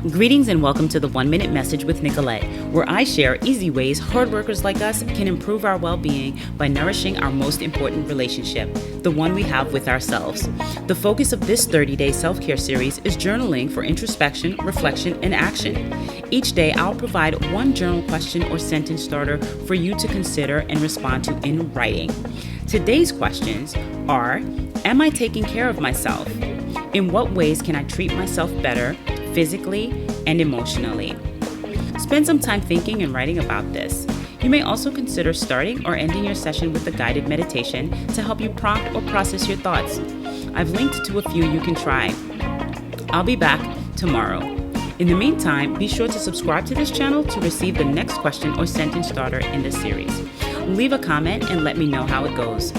Greetings and welcome to the 1 Minute Message with Nicolette, where I share easy ways hard workers like us can improve our well-being by nourishing our most important relationship, the one we have with ourselves. The focus of this 30-day self-care series is journaling for introspection, reflection, and action. Each day, I'll provide one journal question or sentence starter for you to consider and respond to in writing. Today's questions are, am I taking care of myself? In what ways can I treat myself better, physically and emotionally? Spend some time thinking and writing about this. You may also consider starting or ending your session with a guided meditation to help you prompt or process your thoughts. I've linked to a few you can try. I'll be back tomorrow. In the meantime, be sure to subscribe to this channel to receive the next question or sentence starter in this series. Leave a comment and let me know how it goes.